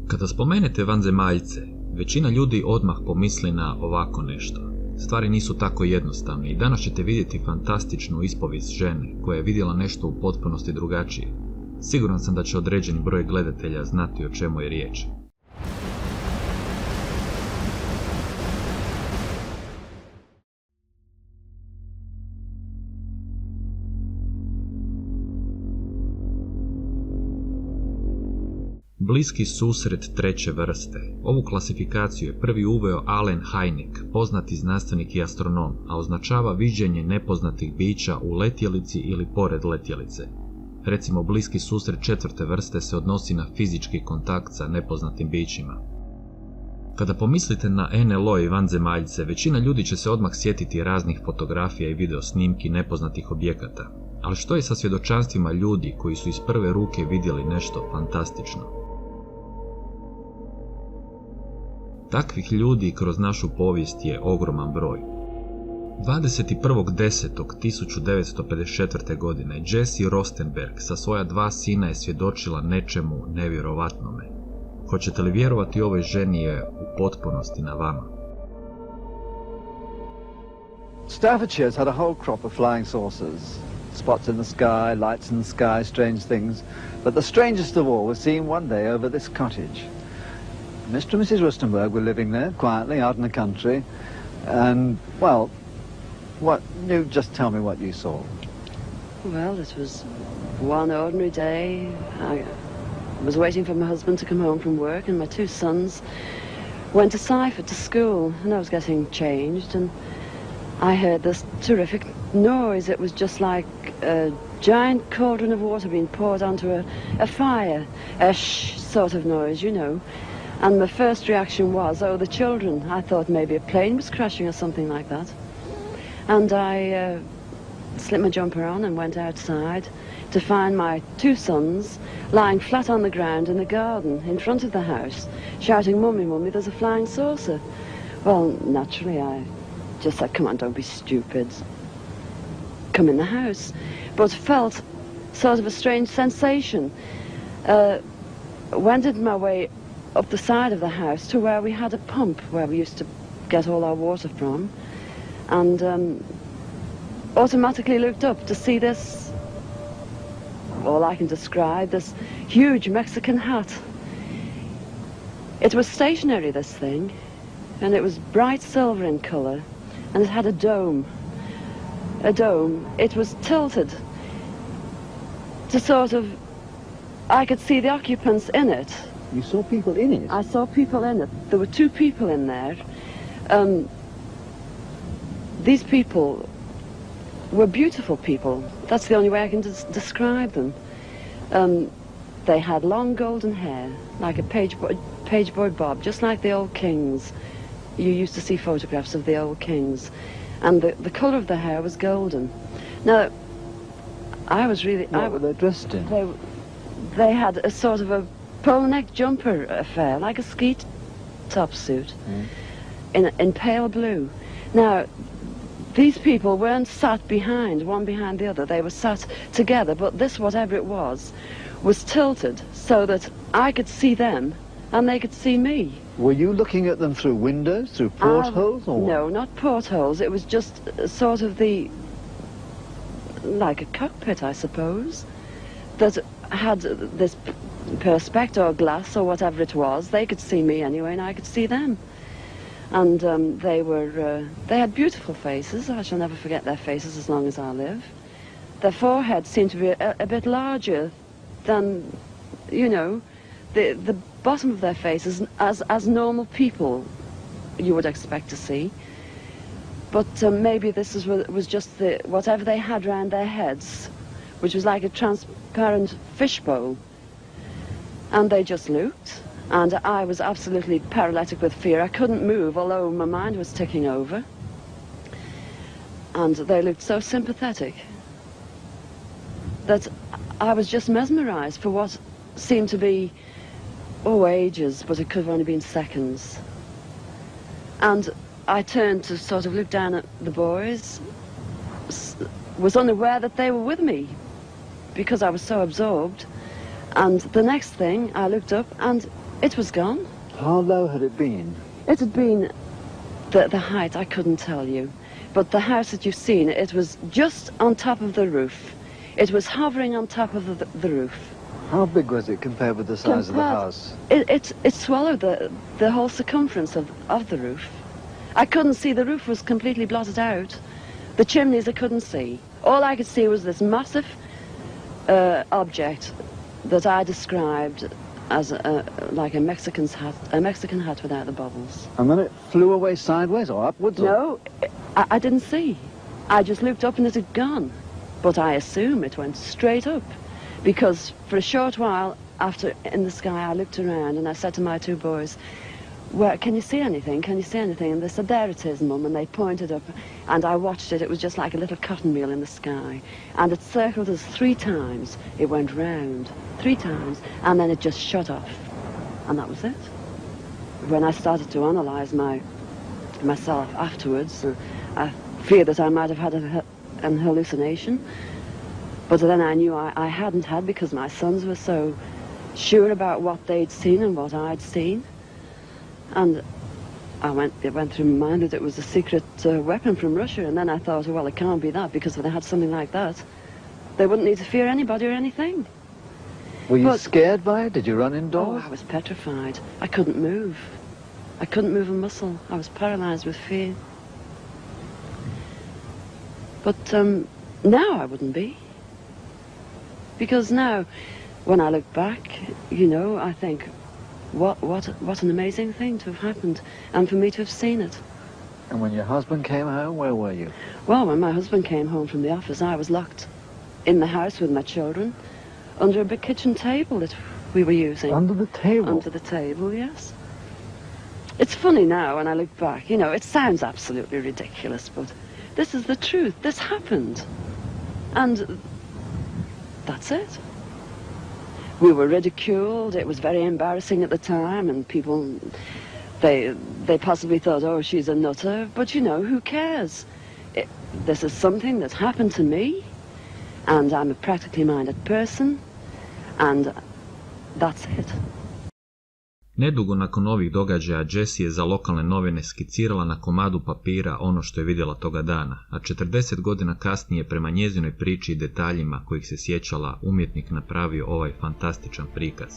Kada spomenete vanzemaljce, većina ljudi odmah pomisli na ovako nešto. Stvari nisu tako jednostavne i danas ćete vidjeti fantastičnu ispovijest žene koja je vidjela nešto u potpunosti drugačije. Siguran sam da će određeni broj gledatelja znati o čemu je riječ. Bliski susret treće vrste. Ovu klasifikaciju je prvi uveo Allen Hynek, poznati znanstvenik i astronom, a označava viđenje nepoznatih bića u letjelici ili pored letjelice. Recimo, bliski susret četvrte vrste se odnosi na fizički kontakt sa nepoznatim bićima. Kada pomislite na NLO i vanzemaljce, većina ljudi će se odmah sjetiti raznih fotografija i video snimki nepoznatih objekata. Ali što je sa svjedočanstvima ljudi koji su iz prve ruke vidjeli nešto fantastično? Takvih ljudi kroz našu povijest je ogroman broj. 21.10.1954. godine Jessie Roestenberg sa svoja 2 sina je svjedočila nečemu nevjerovatnome. Hoćete li vjerovati ovoj ženi je u potpunosti na vama? Staffordshire's had a whole crop of flying saucers. Spots in the sky, lights in the sky, strange things. But the strangest of all was seen one day over this cottage. Mr. and Mrs. Roestenberg were living there, quietly, out in the country. And, well, you just tell me what you saw. Well, it was one ordinary day. I was waiting for my husband to come home from work, and my 2 sons went to Seifert to school, and I was getting changed, and I heard this terrific noise. It was just like a giant cauldron of water being poured onto a fire, a shh sort of noise, you know. And my first reaction was, oh, the children. I thought maybe a plane was crashing or something like that. And I slipped my jumper on and went outside to find my 2 sons lying flat on the ground in the garden in front of the house, shouting, "Mummy, Mummy, there's a flying saucer." Well, naturally, I just said, "Come on, don't be stupid. Come in the house." But felt sort of a strange sensation. Wended my way up the side of the house to where we had a pump where we used to get all our water from, and automatically looked up to see this, all I can describe, this huge Mexican hat. It was stationary, this thing, and it was bright silver in colour, and it had a dome. It was tilted to sort of, I could see the occupants in it. You saw people in it? I saw people in it. There were 2 people in there. These people were beautiful people. That's the only way I can describe them. They had long golden hair, like a page boy bob, just like the old kings. You used to see photographs of the old kings. And the colour of the hair was golden. Now, I was really... What were they dressed in? They had a sort of a polo neck jumper affair, like a ski top suit, in pale blue. Now, these people weren't sat behind, one behind the other. They were sat together, but this, whatever it was tilted so that I could see them and they could see me. Were you looking at them through windows, through portholes, or what? No, not portholes. It was just sort of like a cockpit, I suppose, that had this perspex or glass or whatever it was. They could see me anyway, and I could see them. And they had beautiful faces. I shall never forget their faces as long as I live. Their foreheads seemed to be a bit larger than, you know, the bottom of their faces as normal people you would expect to see. But maybe this was just whatever they had round their heads, which was like a transparent fishbowl. And they just looked, and I was absolutely paralytic with fear. I couldn't move, although my mind was ticking over. And they looked so sympathetic that I was just mesmerized for what seemed to be, ages, but it could have only been seconds. And I turned to sort of look down at the boys, was unaware that they were with me because I was so absorbed. And the next thing, I looked up and it was gone. How low had it been? It had been the height, I couldn't tell you. But the house that you've seen, it was just on top of the roof. It was hovering on top of the roof. How big was it compared with the size of the house? It swallowed the whole circumference of the roof. I couldn't see, the roof was completely blotted out. The chimneys I couldn't see. All I could see was this massive object that I described as like a Mexican hat without the bubbles. And then it flew away sideways or upwards? No, I didn't see. I just looked up and it had gone. But I assume it went straight up, because for a short while after in the sky I looked around and I said to my two boys, "Where, can you see anything? Can you see anything?" And they said, "There it is, Mum," and they pointed up, and I watched it. It was just like a little cotton reel in the sky, and it circled us 3 times. It went round 3 times, and then it just shut off, and that was it. When I started to analyze myself afterwards, I feared that I might have had an hallucination, but then I knew I hadn't had, because my sons were so sure about what they'd seen and what I'd seen. And it went through my mind that it was a secret weapon from Russia, and then I thought, well, it can't be that, because if they had something like that, they wouldn't need to fear anybody or anything. Were you scared by it? Did you run indoors? Oh, I was petrified. I couldn't move. I couldn't move a muscle. I was paralyzed with fear. But now I wouldn't be. Because now, when I look back, you know, I think, what an amazing thing to have happened, and for me to have seen it. And when your husband came home, where were you? Well, when my husband came home from the office, I was locked in the house with my children, under a big kitchen table that we were using. Under the table? Under the table, yes. It's funny now when I look back, you know, it sounds absolutely ridiculous, but this is the truth. This happened. And that's it. We were ridiculed. It was very embarrassing at the time, and people, they possibly thought, oh, she's a nutter. But, you know, who cares? This is something that happened to me, and I'm a practically minded person, and that's it. Nedugo nakon ovih događaja Jessie je za lokalne novine skicirala na komadu papira ono što je vidjela toga dana, a 40 godina kasnije prema njezinoj priči i detaljima kojih se sjećala, umjetnik napravio ovaj fantastičan prikaz.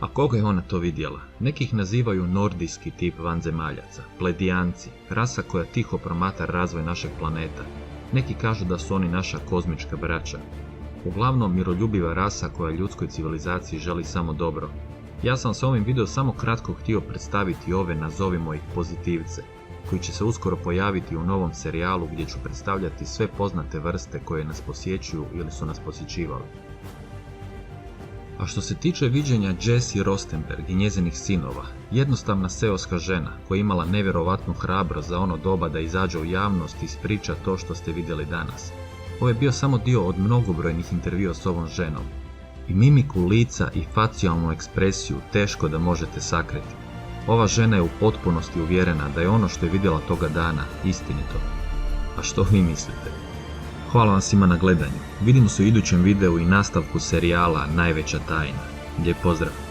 A koga je ona to vidjela? Nekih nazivaju nordijski tip vanzemaljaca, pledijanci, rasa koja tiho promatra razvoj našeg planeta. Neki kažu da su oni naša kozmička braća. Uglavnom miroljubiva rasa koja ljudskoj civilizaciji želi samo dobro. Ja sam s ovim video samo kratko htio predstaviti ove, nazovimo ih, pozitivce, koji će se uskoro pojaviti u novom serijalu gdje ću predstavljati sve poznate vrste koje nas posjećuju ili su nas posjećivali. A što se tiče viđenja Jessie Roestenberg i njezinih sinova, jednostavna seoska žena koja je imala nevjerovatnu hrabrost za ono doba da izađe u javnost i ispriča to što ste vidjeli danas. Ovo je bio samo dio od mnogobrojnih intervjua s ovom ženom. I mimiku lica i facijalnu ekspresiju teško da možete sakriti. Ova žena je u potpunosti uvjerena da je ono što je vidjela toga dana istinito. A što vi mislite? Hvala vam svima na gledanju. Vidimo se u idućem videu i nastavku serijala Najveća tajna. Lijep pozdrav!